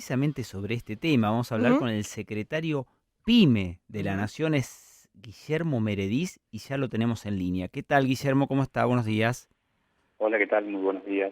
precisamente sobre este tema. Vamos a hablar Ujú. con el secretario PYME de la Ujú. Nación, es Guillermo Meredith, y ya lo tenemos en línea. ¿Qué tal, Guillermo? ¿Cómo está? Buenos días. Hola, ¿qué tal? Muy buenos días.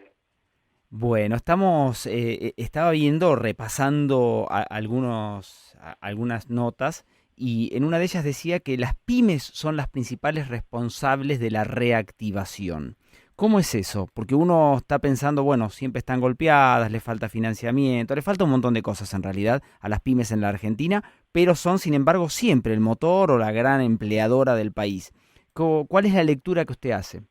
Bueno, estaba viendo, repasando algunas notas, y en una de ellas decía que las pymes son las principales responsables de la reactivación. ¿Cómo es eso? Porque uno está pensando, bueno, siempre están golpeadas, les falta financiamiento, le falta un montón de cosas en realidad a las pymes en la Argentina, pero son, sin embargo, siempre el motor o la gran empleadora del país. ¿Cuál es la lectura que usted hace?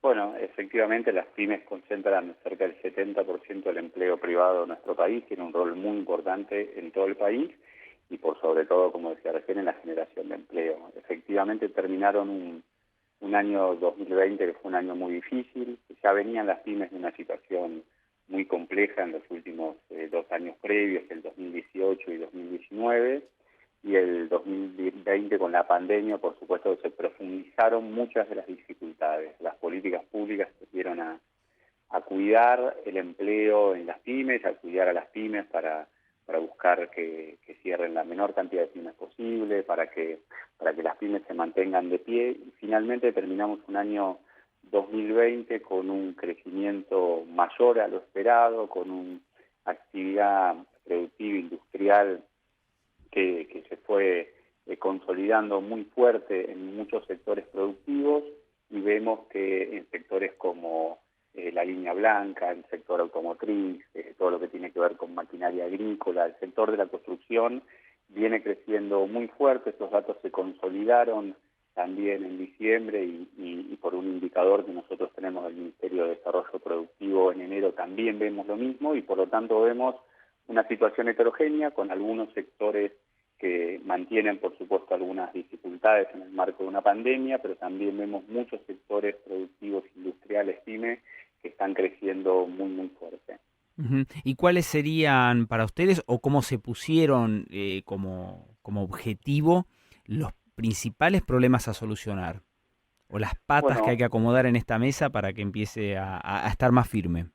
Bueno, efectivamente las pymes concentran cerca del 70% del empleo privado de nuestro país, tiene un rol muy importante en todo el país y por sobre todo, como decía recién, en la generación de empleo. Efectivamente terminaron un año 2020 que fue un año muy difícil, ya venían las pymes de una situación muy compleja en los últimos 2 años previos, el 2018 y 2019, y el 2020 con la pandemia, por supuesto, se profundizaron muchas de las dificultades. Las políticas públicas se dieron a cuidar el empleo en las pymes, a cuidar a las pymes para buscar que cierren la menor cantidad de pymes posible, para que las pymes se mantengan de pie. Y finalmente terminamos un año 2020 con un crecimiento mayor a lo esperado, con una actividad productiva industrial que se fue consolidando muy fuerte en muchos sectores productivos, y vemos que en sectores como la línea blanca, el sector automotriz, todo lo que tiene que ver con maquinaria agrícola, el sector de la construcción viene creciendo muy fuerte. Estos datos se consolidaron también en diciembre y por un indicador que nosotros tenemos del Ministerio de Desarrollo Productivo en enero también vemos lo mismo, y por lo tanto vemos una situación heterogénea con algunos sectores que mantienen, por supuesto, algunas dificultades en el marco de una pandemia, pero también vemos muchos sectores productivos industriales, pyme, que están creciendo muy, muy fuerte. Ujú. ¿Y cuáles serían para ustedes o cómo se pusieron como objetivo los principales problemas a solucionar? ¿O las patas que hay Bueno, que acomodar en esta mesa para que empiece a estar más firme?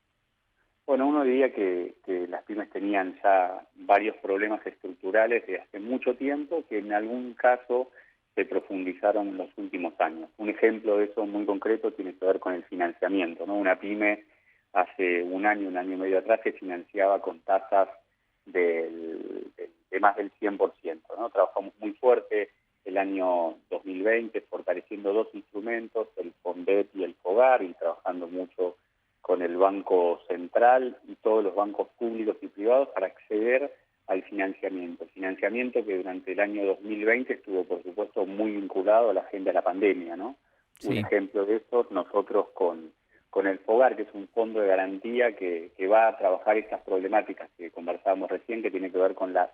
Bueno, uno diría que las pymes tenían ya varios problemas estructurales de hace mucho tiempo que en algún caso se profundizaron en los últimos años. Un ejemplo de eso muy concreto tiene que ver con el financiamiento, ¿no? Una pyme hace un año y medio atrás se financiaba con tasas de más del 100%, ¿no? Trabajamos muy fuerte el año 2020 fortaleciendo dos instrumentos, el FONDEP y el FOGAR, y trabajando mucho con el Banco Central y todos los bancos públicos y privados para acceder al financiamiento que durante el año 2020 estuvo, por supuesto, muy vinculado a la agenda de la pandemia, ¿no? Un Sí. ejemplo de eso, nosotros con el FOGAR, que es un fondo de garantía que va a trabajar estas problemáticas que conversábamos recién, que tiene que ver con la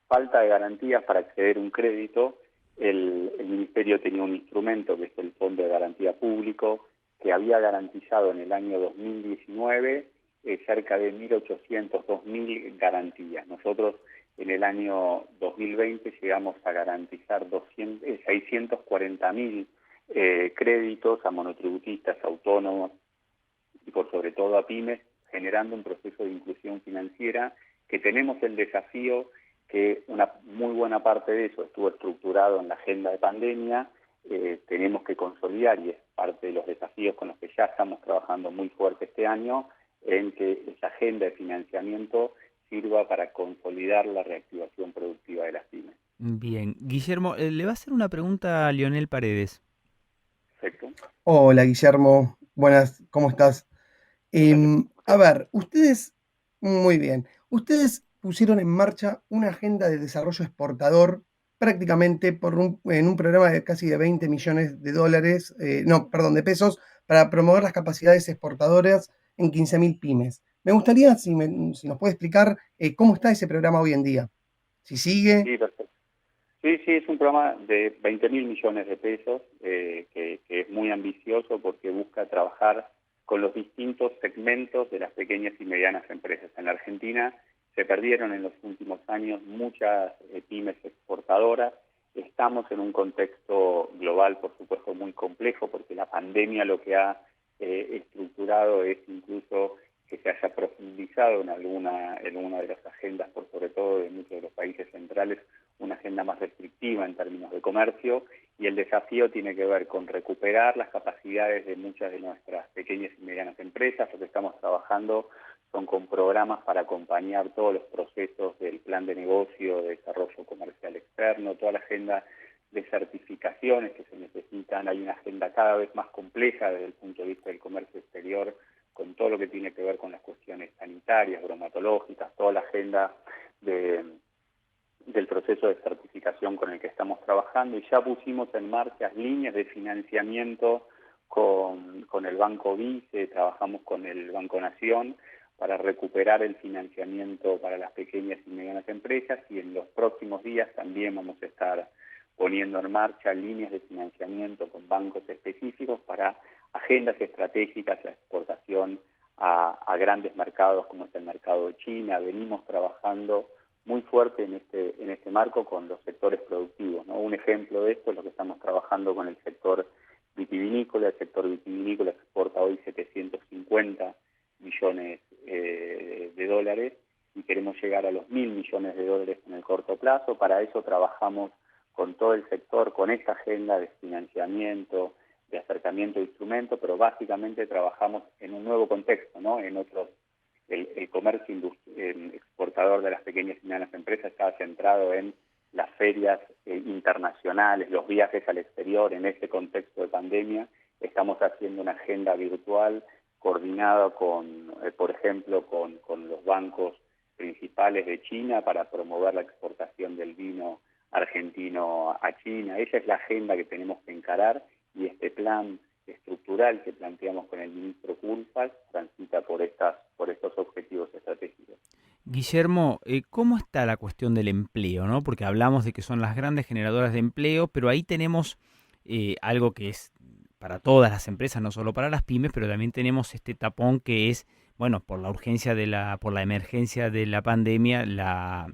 falta de garantías para acceder a un crédito. El Ministerio tenía un instrumento que es el Fondo de Garantía Público, que había garantizado en el año 2019 cerca de 1.800, 2.000 garantías. Nosotros en el año 2020 llegamos a garantizar 640.000 créditos a monotributistas, autónomos y por sobre todo a pymes, generando un proceso de inclusión financiera que tenemos el desafío que una muy buena parte de eso estuvo estructurado en la agenda de pandemia. Tenemos que consolidar, y es parte de los desafíos con los que ya estamos trabajando muy fuerte este año, en que esa agenda de financiamiento sirva para consolidar la reactivación productiva de las pymes. Bien. Guillermo, le va a hacer una pregunta a Leonel Paredes. ¿Perfecto? Hola Guillermo, buenas, ¿cómo estás? Hola, Leo. A ver, ustedes, muy bien, ustedes pusieron en marcha una agenda de desarrollo exportador prácticamente en un programa de casi de 20 millones de dólares, no, perdón, de pesos, para promover las capacidades exportadoras en 15.000 pymes. Me gustaría si nos puede explicar cómo está ese programa hoy en día. Si sigue. Sí, perfecto. Sí, sí, es un programa de 20.000 millones de pesos, que es muy ambicioso porque busca trabajar con los distintos segmentos de las pequeñas y medianas empresas. En la Argentina se perdieron en los últimos años muchas pymes exportadoras. Estamos en un contexto global, por supuesto, muy complejo, porque la pandemia lo que ha estructurado es incluso que se haya profundizado en una de las agendas, por sobre todo de muchos de los países centrales, una agenda más restrictiva en términos de comercio, y el desafío tiene que ver con recuperar las capacidades de muchas de nuestras pequeñas y medianas empresas. Lo que estamos trabajando son con programas para acompañar todos los procesos del plan de negocio, de desarrollo comercial externo, toda la agenda de certificaciones que se necesitan. Hay una agenda cada vez más compleja desde el punto de vista del comercio exterior, con todo lo que tiene que ver con las cuestiones sanitarias, bromatológicas, toda la agenda del proceso de certificación con el que estamos trabajando, y ya pusimos en marcha líneas de financiamiento con el Banco Vice, trabajamos con el Banco Nación para recuperar el financiamiento para las pequeñas y medianas empresas, y en los próximos días también vamos a estar poniendo en marcha líneas de financiamiento con bancos específicos para agendas estratégicas, la exportación a grandes mercados como es el mercado de China. Venimos trabajando muy fuerte en este marco con los sectores productivos, ¿no? Un ejemplo de esto es lo que estamos trabajando con el sector vitivinícola. El sector vitivinícola exporta hoy 750 millones de dólares y queremos llegar a los 1.000 millones de dólares en el corto plazo. Para eso trabajamos con todo el sector, con esta agenda de financiamiento, de acercamiento de instrumentos, pero básicamente trabajamos en un nuevo contexto, ¿no? En otros, el comercio exportador de las pequeñas y medianas empresas estaba centrado en las ferias internacionales, los viajes al exterior. En este contexto de pandemia estamos haciendo una agenda virtual coordinada por ejemplo, con los bancos principales de China para promover la exportación del vino argentino a China. Esa es la agenda que tenemos que encarar, y este plan estructural que planteamos con el ministro Culfas transita por estos objetivos estratégicos. Guillermo, ¿cómo está la cuestión del empleo, ¿no? Porque hablamos de que son las grandes generadoras de empleo, pero ahí tenemos algo que es para todas las empresas, no solo para las pymes, pero también tenemos este tapón que es, bueno, por la urgencia por la emergencia de la pandemia, la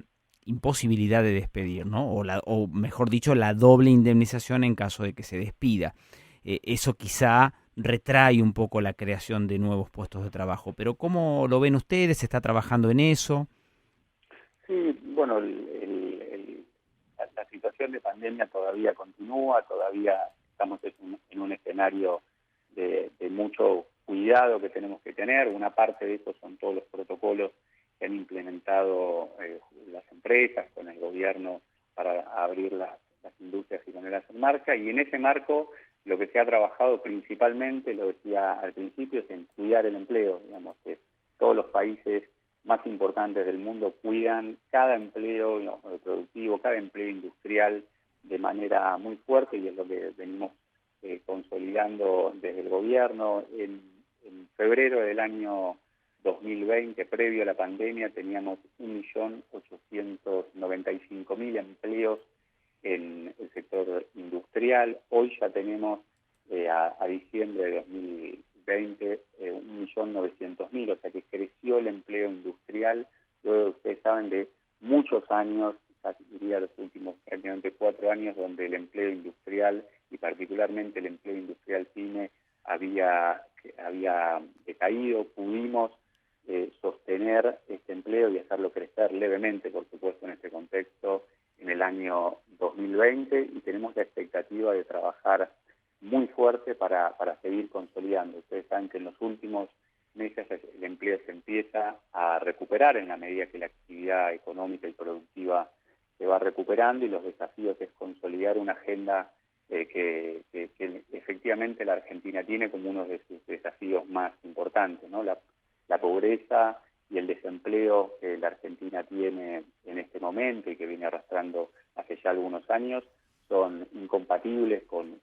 imposibilidad de despedir, ¿no? O mejor dicho, la doble indemnización en caso de que se despida. Eso quizá retrae un poco la creación de nuevos puestos de trabajo. Pero ¿cómo lo ven ustedes? ¿Se está trabajando en eso? Sí, bueno, la situación de pandemia todavía continúa, todavía estamos en un escenario de mucho cuidado que tenemos que tener. Una parte de eso son todos los protocolos que han implementado las empresas con el gobierno para abrir las industrias y ponerlas en marcha, y en ese marco lo que se ha trabajado principalmente, lo decía al principio, es en cuidar el empleo. Digamos que todos los países más importantes del mundo cuidan cada empleo productivo, cada empleo industrial de manera muy fuerte, y es lo que venimos consolidando desde el gobierno. En febrero del año 2020, previo a la pandemia, teníamos 1.895.000 empleos en el sector industrial. Hoy ya tenemos a diciembre de 2020 1.900.000, o sea que creció el empleo industrial, luego ustedes saben de muchos años, diría los últimos prácticamente 4 años, donde el empleo industrial y particularmente el empleo industrial pyme había decaído. Pudimos sostener este empleo y hacerlo crecer levemente, por supuesto, en este contexto en el año 2020, y tenemos la expectativa de trabajar muy fuerte para seguir consolidando. Ustedes saben que en los últimos meses el empleo se empieza a recuperar en la medida que la actividad económica y productiva se va recuperando, y los desafíos es consolidar una agenda que efectivamente la Argentina tiene como uno de sus desafíos más importantes, ¿no? La pobreza y el desempleo que la Argentina tiene en este momento y que viene arrastrando hace ya algunos años son incompatibles con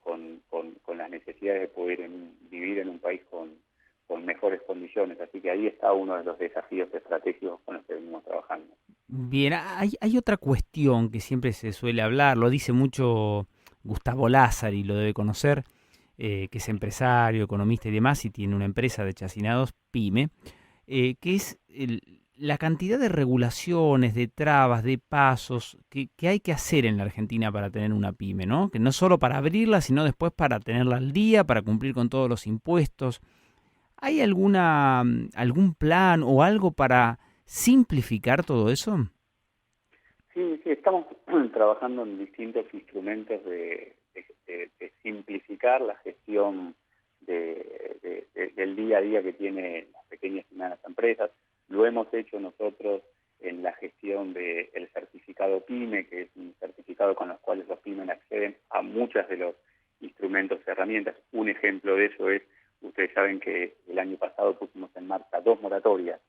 las necesidades de poder vivir en un país con mejores condiciones. Así que ahí está uno de los desafíos estratégicos con los que venimos trabajando. Bien, hay otra cuestión que siempre se suele hablar, lo dice mucho Gustavo Lázari, lo debe conocer, que es empresario, economista y demás, y tiene una empresa de chacinados, PYME, que es la cantidad de regulaciones, de trabas, de pasos que hay que hacer en la Argentina para tener una pyme, ¿no? Que no solo para abrirla, sino después para tenerla al día, para cumplir con todos los impuestos. ¿Hay algún plan o algo para simplificar todo eso? Sí, sí, estamos trabajando en distintos instrumentos de simplificar la gestión del día a día que tienen las pequeñas y medianas empresas. Lo hemos hecho nosotros en la gestión del certificado PYME, que es un certificado con los cuales los pymes acceden a muchos de los instrumentos y herramientas. Un ejemplo de eso es, ustedes saben que el año pasado pusimos en marcha 2 moratorias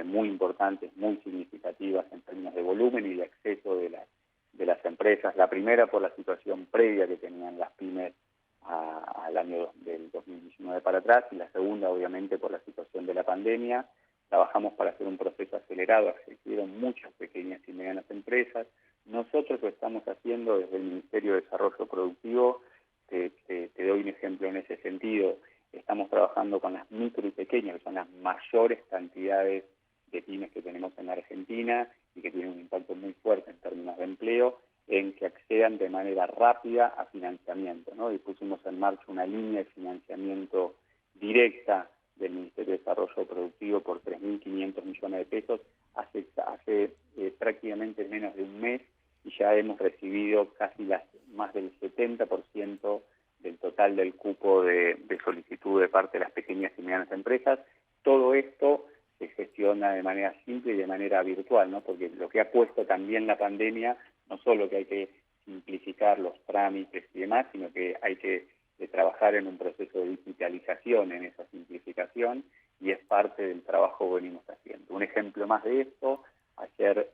muy importantes, muy significativas en términos de volumen y de acceso de las empresas. La primera por la situación previa que tenían las pymes al año del 2019 para atrás, y la segunda obviamente por la situación de la pandemia. Trabajamos para hacer un proceso acelerado, accedieron muchas pequeñas y medianas empresas. Nosotros lo estamos haciendo desde el Ministerio de Desarrollo Productivo. Te doy un ejemplo en ese sentido. Estamos trabajando con las micro y pequeñas, que son las mayores cantidades de pymes que tenemos en la Argentina y que tienen un impacto muy fuerte en términos de empleo, en que accedan de manera rápida a financiamiento, ¿no? Y pusimos en marcha una línea de financiamiento directa del Ministerio de Desarrollo Productivo por 3.500 millones de pesos hace prácticamente menos de un mes, y ya hemos recibido casi más del 70% del total del cupo de solicitud de parte de las pequeñas y medianas empresas. Todo esto se gestiona de manera simple y de manera virtual, ¿no? Porque lo que ha puesto también la pandemia, no solo que hay que simplificar los trámites y demás, sino que hay que trabajar en un proceso de digitalización en esa simplificación, y es parte del trabajo que venimos haciendo. Un ejemplo más de esto, ayer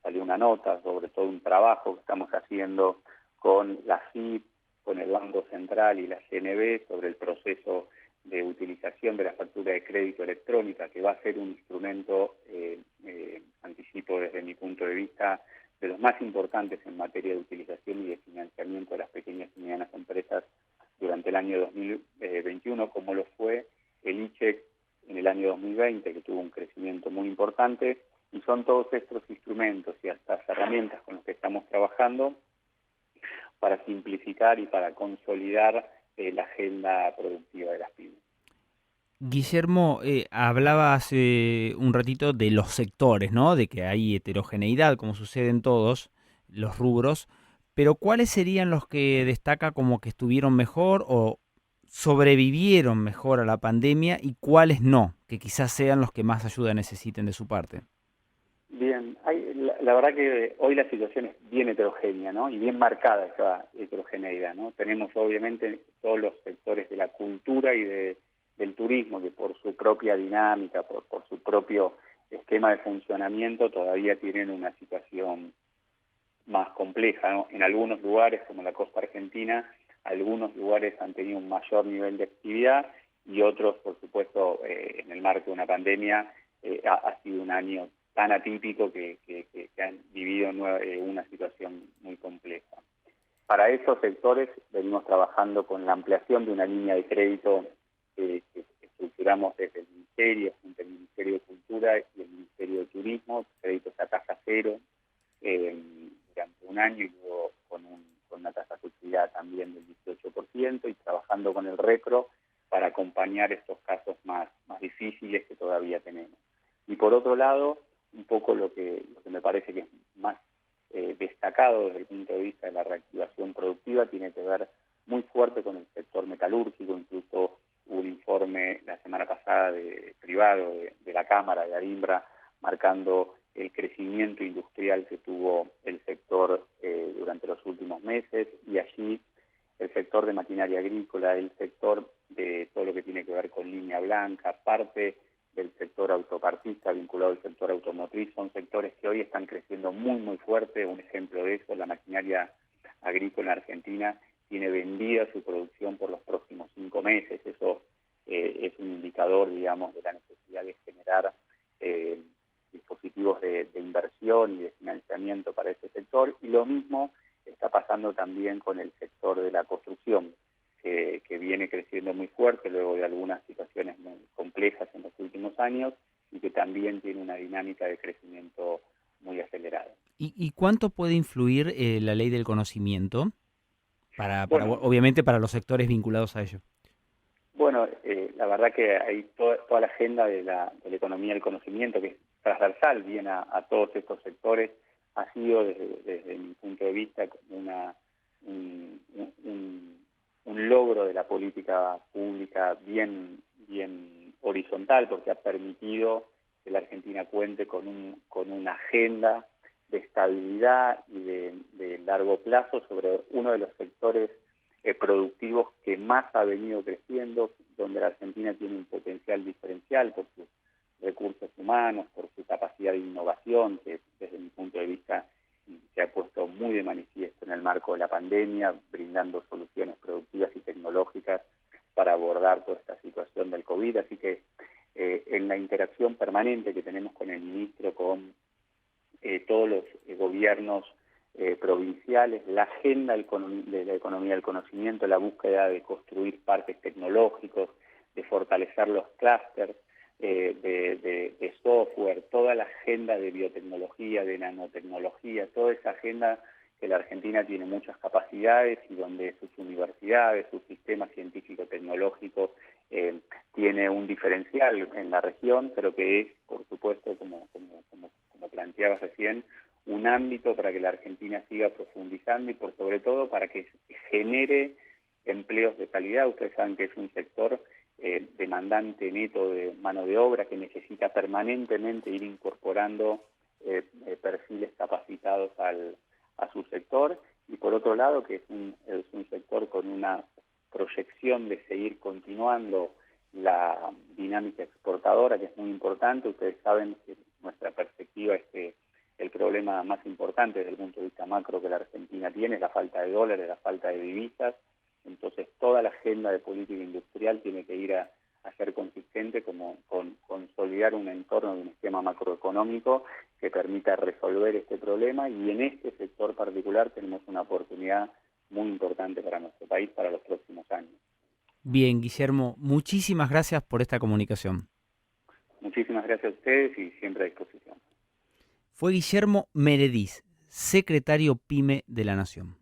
salió una nota sobre todo un trabajo que estamos haciendo con la CIP, con el Banco Central y la CNB sobre el proceso de utilización de la factura de crédito electrónica, que va a ser un instrumento, anticipo desde mi punto de vista, de los más importantes en materia de utilización y de financiamiento de las pequeñas y medianas empresas durante el año 2021, como lo fue el ICHEC en el año 2020, que tuvo un crecimiento muy importante, y son todos estos instrumentos y estas herramientas con los que estamos trabajando para simplificar y para consolidar la agenda productiva de las pymes. Guillermo, hablaba hace un ratito de los sectores, ¿no? De que hay heterogeneidad, como sucede en todos los rubros, pero ¿cuáles serían los que destaca como que estuvieron mejor o sobrevivieron mejor a la pandemia y cuáles no, que quizás sean los que más ayuda necesiten de su parte? Bien, la verdad que hoy la situación es bien heterogénea, ¿no? Y bien marcada esa heterogeneidad, ¿no? Tenemos obviamente todos los sectores de la cultura y del turismo, que por su propia dinámica, por su propio esquema de funcionamiento, todavía tienen una situación más compleja, ¿no? En algunos lugares, como la costa argentina, algunos lugares han tenido un mayor nivel de actividad, y otros, por supuesto, en el marco de una pandemia, ha sido un año tan atípico que han vivido una situación muy compleja. Para esos sectores venimos trabajando con la ampliación de una línea de crédito que estructuramos desde el Ministerio, junto al Ministerio de Cultura y el Ministerio de Turismo, créditos a tasa cero durante un año, y luego con una tasa de subsidiada también del 18%, y trabajando con el REPRO para acompañar estos casos más difíciles que todavía tenemos. Y por otro lado, un poco lo que me parece que es más destacado desde el punto de vista de la reactivación productiva tiene que ver muy fuerte con el sector metalúrgico. Incluso hubo un informe la semana pasada privado de la Cámara de Arimbra marcando el crecimiento industrial que tuvo el sector durante los últimos meses, y allí el sector de maquinaria agrícola, el sector de todo lo que tiene que ver con línea blanca, parte del sector autopartista vinculado al sector automotriz, son sectores que hoy están creciendo muy, muy fuerte. Un ejemplo de eso, la maquinaria agrícola argentina tiene vendida su producción por los próximos 5 meses. Eso es un indicador, digamos, de la necesidad de generar dispositivos de inversión y de financiamiento para ese sector. Y lo mismo está pasando también con el sector de la construcción, que viene creciendo muy fuerte luego de algunas situaciones muy complejas en los últimos años, y que también tiene una dinámica de crecimiento muy acelerada. ¿Y cuánto puede influir la ley del conocimiento, Bueno, obviamente para los sectores vinculados a ello? Bueno, la verdad que hay toda la agenda de la economía del conocimiento, que es transversal bien a todos estos sectores, ha sido desde mi punto de vista un logro de la política pública bien horizontal, porque ha permitido que la Argentina cuente con una agenda de estabilidad y de largo plazo sobre uno de los sectores productivos que más ha venido creciendo, donde la Argentina tiene un potencial diferencial por sus recursos humanos, por su capacidad de innovación, que desde mi punto de vista se ha puesto muy de manifiesto en el marco de la pandemia, brindando soluciones productivas y tecnológicas para abordar toda esta situación del COVID. Así que en la interacción permanente que tenemos con el ministro, con todos los gobiernos provinciales, la agenda de la economía del conocimiento, la búsqueda de construir parques tecnológicos, de fortalecer los clústeres de software, toda la agenda de biotecnología, de nanotecnología, toda esa agenda que la Argentina tiene muchas capacidades y donde sus universidades, su sistema científico-tecnológico tiene un diferencial en la región, pero que es, por supuesto, como planteabas recién, un ámbito para que la Argentina siga profundizando y, por sobre todo, para que genere empleos de calidad. Ustedes saben que es un sector demandante neto de mano de obra, que necesita permanentemente ir incorporando perfiles capacitados a su sector, y por otro lado que es un sector con una proyección de seguir continuando la dinámica exportadora, que es muy importante. Ustedes saben que nuestra perspectiva es que el problema más importante desde el punto de vista macro que la Argentina tiene es la falta de dólares, la falta de divisas. Entonces toda la agenda de política industrial tiene que ir a ser consistente con consolidar un entorno de un esquema macroeconómico que permita resolver este problema, y en este sector particular tenemos una oportunidad muy importante para nuestro país para los próximos años. Bien, Guillermo, muchísimas gracias por esta comunicación. Muchísimas gracias a ustedes y siempre a disposición. Fue Guillermo Merediz, secretario PYME de la Nación.